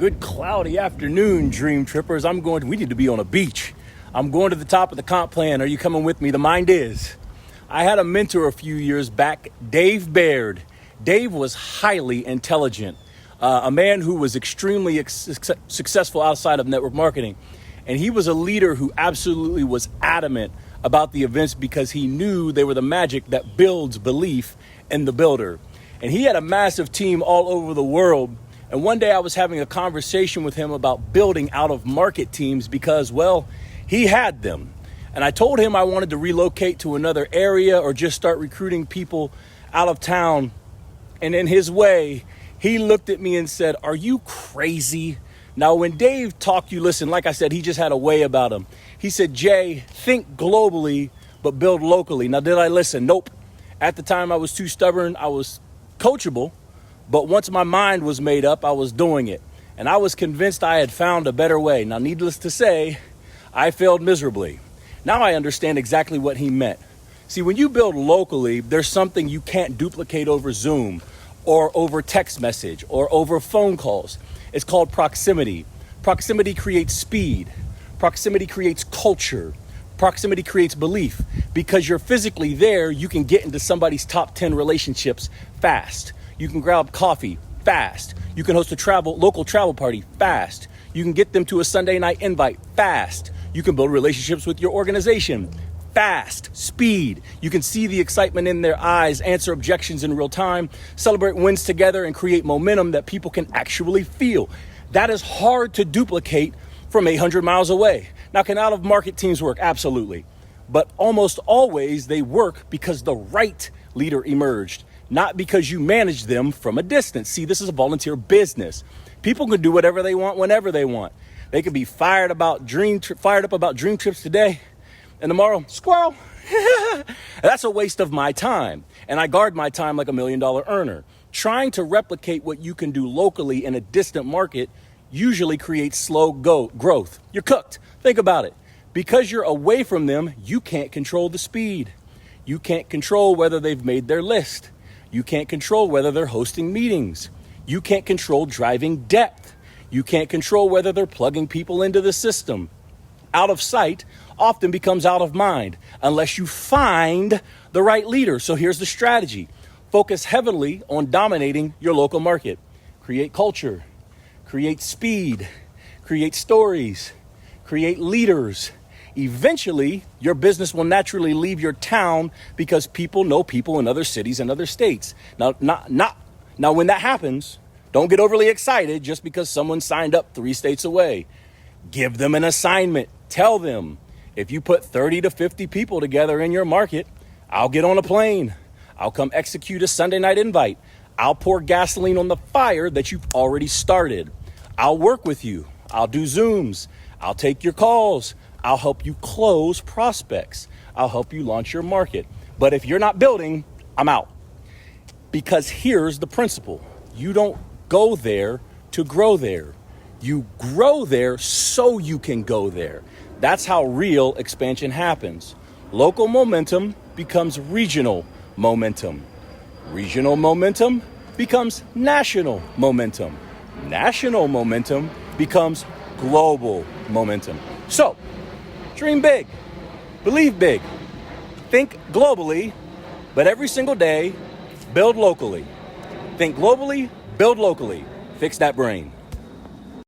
Good cloudy afternoon, dream trippers. We need to be on a beach. I'm going to the top of the comp plan. Are you coming with me? The mind is. I had a mentor a few years back, Dave Baird. Dave was highly intelligent, a man who was extremely successful outside of network marketing. And he was a leader who absolutely was adamant about the events because he knew they were the magic that builds belief in the builder. And he had a massive team all over the world. And one day I was having a conversation with him about building out of market teams because, well, he had them. And I told him I wanted to relocate to another area or just start recruiting people out of town. And in his way, he looked at me and said, "Are you crazy?" Now, when Dave talked, you listen, like I said, he just had a way about him. He said, "Jay, think globally, but build locally." Now, did I listen? Nope. At the time, I was too stubborn. I was coachable. But once my mind was made up, I was doing it. And I was convinced I had found a better way. Now, needless to say, I failed miserably. Now I understand exactly what he meant. See, when you build locally, there's something you can't duplicate over Zoom or over text message or over phone calls. It's called proximity. Proximity creates speed. Proximity creates culture. Proximity creates belief. Because you're physically there, you can get into somebody's top 10 relationships fast. You can grab coffee fast. You can host a local travel party fast. You can get them to a Sunday night invite fast. You can build relationships with your organization fast, speed. You can see the excitement in their eyes, answer objections in real time, celebrate wins together, and create momentum that people can actually feel. That is hard to duplicate from 800 miles away. Now, can out of market teams work? Absolutely. But almost always they work because the right leader emerged. Not because you manage them from a distance. See, this is a volunteer business. People can do whatever they want whenever they want. They can be fired up about dream trips today, and tomorrow, squirrel. That's a waste of my time. And I guard my time like $1 million earner. Trying to replicate what you can do locally in a distant market usually creates slow growth. You're cooked. Think about it. Because you're away from them, you can't control the speed. You can't control whether they've made their list. You can't control whether they're hosting meetings. You can't control driving depth. You can't control whether they're plugging people into the system. Out of sight often becomes out of mind unless you find the right leader. So here's the strategy. Focus heavily on dominating your local market. Create culture, create speed, create stories, create leaders. Eventually, your business will naturally leave your town because people know people in other cities and other states. Now, when that happens, don't get overly excited just because someone signed up 3 states away. Give them an assignment. Tell them, if you put 30 to 50 people together in your market, I'll get on a plane. I'll come execute a Sunday night invite. I'll pour gasoline on the fire that you've already started. I'll work with you. I'll do Zooms. I'll take your calls. I'll help you close prospects. I'll help you launch your market. But if you're not building, I'm out. Because here's the principle. You don't go there to grow there. You grow there so you can go there. That's how real expansion happens. Local momentum becomes regional momentum. Regional momentum becomes national momentum. National momentum becomes global momentum. So, dream big, believe big, think globally, but every single day, build locally. Think globally, build locally. Fix that brain.